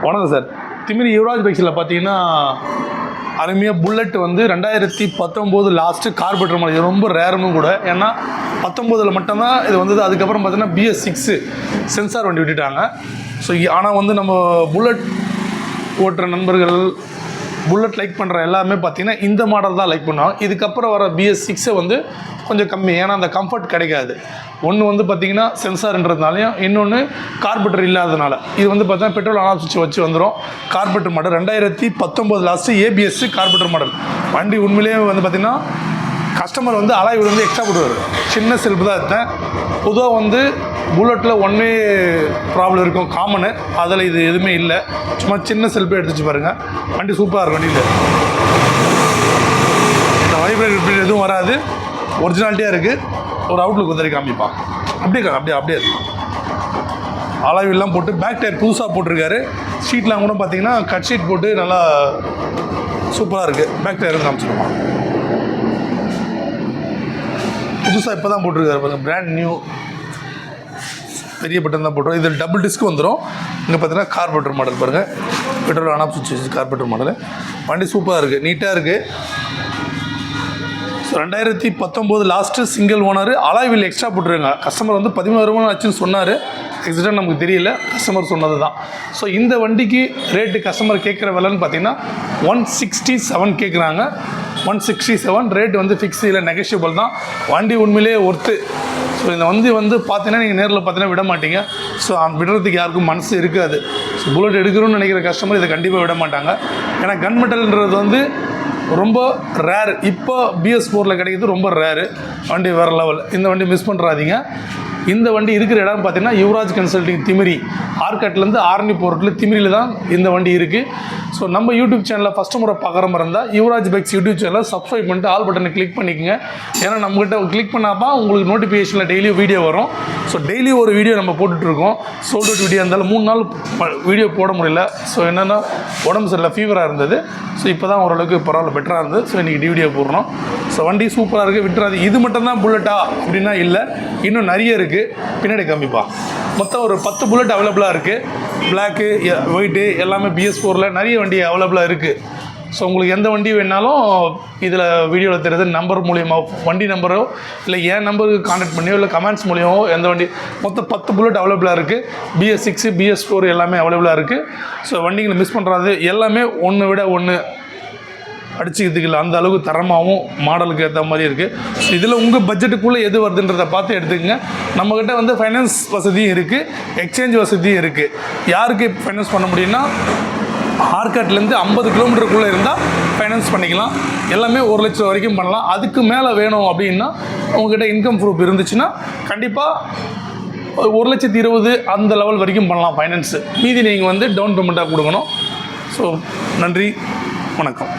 வணக்கம் சார். திமிரி யுவராஜ் பைக்ஸில் பார்த்தீங்கன்னா அருமையாக புல்லட் வந்து 2019 லாஸ்ட்டு கார்பெட்டர் மாதிரி ரொம்ப ரேரும் கூட. ஏன்னா 19 மட்டும்தான் இது வந்தது. அதுக்கப்புறம் பார்த்தீங்கன்னா BS6 சென்சார் வண்டி விட்டுட்டாங்க. ஸோ ஆனால் வந்து நம்ம புல்லட் ஓட்டுற நண்பர்கள், புல்லட் லைக் பண்ணுற எல்லாமே பார்த்திங்கன்னா இந்த மாடல் தான் லைக் பண்ணுவாங்க. இதுக்கப்புறம் வர BS6 வந்து கொஞ்சம் கம்மி, ஏன்னா அந்த கம்ஃபர்ட் கிடைக்காது. ஒன்று வந்து பார்த்திங்கன்னா சென்சார்ன்றதுனாலையும், இன்னொன்று கார்பெட்டர் இல்லாததுனால. இது வந்து பார்த்தீங்கன்னா பெட்ரோல் ஆன் ஆஃப் சுவிட்ச் வச்சு வந்துடும். கார்பெட்டர் மாடல் 2019 லாஸ்ட்டு ABS கார்பெட்டர் மாடல் வண்டி. உண்மையிலேயே வந்து பார்த்திங்கன்னா கஸ்டமர் வந்து அலாய் வீல் வந்து எக்ஸ்ட்ரா போட்டுவார். சின்ன செல்ஃப் தான் எடுத்தேன். பொதுவாக வந்து புல்லட்டில் ஒன்றே ப்ராப்ளம் இருக்கும், காமனு. அதில் இது எதுவுமே இல்லை. சும்மா சின்ன செல்ஃபே எடுத்துச்சு பாருங்கள். வண்டி சூப்பராக இருக்கும். வண்டியில் இந்த வைப்ரேட் இப்படி எதுவும் வராது. ஒரிஜினாலிட்டியாக இருக்குது. ஒரு அவுட்லுக் வந்து காமிப்பான். அப்படியே இருக்கும். அலாய் வீல்லாம் போட்டு பேக் டயர் புதுசாக போட்டிருக்காரு. ஷீட்லாம் கூட பார்த்தீங்கன்னா கட் ஷீட் போட்டு நல்லா சூப்பராக இருக்குது. பேக் டயரும் காமிச்சிருப்பான். புதுசாக இப்போ தான் போட்டிருக்காரு பாருங்கள். பிராண்ட் நியூ பெரிய பட்டன் தான் போட்டுரும். இதில் டபுள் டிஸ்க் வந்துடும். இங்கே பார்த்தீங்கன்னா கார்பெட்டர் மாடல் பாருங்கள். பெட்ரோல் ஆன் ஆஃப் சுவிட்ச் கார்பெட்டர் மாடல். வண்டி சூப்பராக இருக்குது, நீட்டாக இருக்குது. So 2019 last single owner. Alloy wheel extra போட்டுருங்க. கஸ்டமர் வந்து 13,000 ஆச்சுன்னு சொன்னார். எக்ஸாக்டாக நமக்கு தெரியல, கஸ்டமர் சொன்னது தான். ஸோ இந்த வண்டிக்கு ரேட்டு கஸ்டமர் கேட்குற விலைன்னு பார்த்தீங்கன்னா 167 கேட்குறாங்க. 167 ரேட் வந்து ஃபிக்ஸ் இல்லை, நெகஷியபிள் தான். வண்டி உண்மையிலேயே ஒர்த்து. ஸோ இந்த வந்து பார்த்தீங்கன்னா நீங்கள் நேரில் பார்த்தீங்கன்னா விட மாட்டீங்க. ஸோ விடுறதுக்கு யாருக்கும் மனசு இருக்காது. ஸோ புல்லட் எடுக்கணும்னு நினைக்கிற கஸ்டமர் இதை கண்டிப்பாக விட மாட்டாங்க. ஏன்னா கன் மெட்டல்ன்றது வந்து ரொம்ப ரேரு. இப்போ BS4 கிடைக்கிறது ரொம்ப ரேரு. வண்டி வேறு லெவல். இந்த வண்டி மிஸ் பண்ணுறாதீங்க. இந்த வண்டி இருக்கிற இடம் பார்த்தீங்கன்னா யுவராஜ் கன்சல்டிங் திமிரி. ஆர்காட்லேருந்து ஆரணி போர்ட்டில் திமிரியில் தான் இந்த வண்டி இருக்குது. ஸோ நம்ம யூடியூப் சேனலில் ஃபஸ்ட்டு முறை பார்க்குற மாதிரி இருந்தால் யுவராஜ் பைக்ஸ் யூடியூப் சேனலில் சப்ஸ்கிரைப் பண்ணிட்டு ஆல் பட்டனை கிளிக் பண்ணிக்கோங்க. ஏன்னா நம்மகிட்ட கிளிக் பண்ணால் உங்களுக்கு நோட்டிஃபிகேஷனில் டெய்லியும் வீடியோ வரும். ஸோ டெய்லி ஒரு வீடியோ நம்ம போட்டுட்ருக்கோம். சோல்ட் அவுட் வீடியோ இருந்தாலும் 3 நாள் வீடியோ போட முடியல. ஸோ என்னென்னா உடம்பு சரியில்லை, ஃபீவராக இருந்தது. ஸோ இப்போ தான் ஓரளவுக்கு பரவாயில்ல, பெட்டராக இருந்தது. ஸோ இன்றைக்கி வீடியோ போடுறோம். ஸோ வண்டி சூப்பராக இருக்குது, விட்டுறாது. இது மட்டும்தான் புல்லட்டா அப்படின்னா இல்லை, இன்னும் நிறைய இருக்குது. பின்னாடி காமிப்பா. மொத்தம் ஒரு 10 புல்லட் அவைலபிளாக இருக்குது. பிளாக்கு, ஒயிட்டு எல்லாமே BS4 நிறைய வண்டி அவைலபிளாக இருக்குது. ஸோ உங்களுக்கு எந்த வண்டி வேணாலும் இதில் வீடியோவில் தெரியுது நம்பர் மூலியமாக, வண்டி நம்பரோ இல்லை என் நம்பருக்கு கான்டாக்ட் பண்ணியோ இல்லை கமெண்ட்ஸ் மூலியமோ எந்த வண்டி. மொத்தம் 10 புல்லட் அவைலபிளாக இருக்குது. BS6 BS4 எல்லாமே அவைலபிளாக இருக்குது. ஸோ வண்டிங்களை மிஸ் பண்ணுறாது. எல்லாமே ஒன்று விட ஒன்று அடிச்சுக்கிறதுக்கு இல்லை, அந்த அளவுக்கு தரமாகவும் மாடலுக்கு ஏற்ற மாதிரி இருக்குது. இதில் உங்கள் பட்ஜெட்டுக்குள்ளே எது வருதுன்றதை பார்த்து எடுத்துக்கங்க. நம்மக்கிட்ட வந்து ஃபைனான்ஸ் வசதியும் இருக்குது, எக்ஸ்சேஞ்ச் வசதியும் இருக்குது. யாருக்கு ஃபைனான்ஸ் பண்ண முடியும்னா ஆர்காட்லேருந்து 50 கிலோமீட்டருக்குள்ளே இருந்தால் ஃபைனான்ஸ் பண்ணிக்கலாம். எல்லாமே 1 லட்சம் வரைக்கும் பண்ணலாம். அதுக்கு மேலே வேணும் அப்படின்னா உங்கள்கிட்ட இன்கம் ப்ரூஃப் இருந்துச்சுன்னா கண்டிப்பாக 1,20,000 அந்த லெவல் வரைக்கும் பண்ணலாம் ஃபைனான்ஸு. மீதி நீங்கள் வந்து டவுன் பேமெண்ட்டாக கொடுக்கணும். ஸோ நன்றி, வணக்கம்.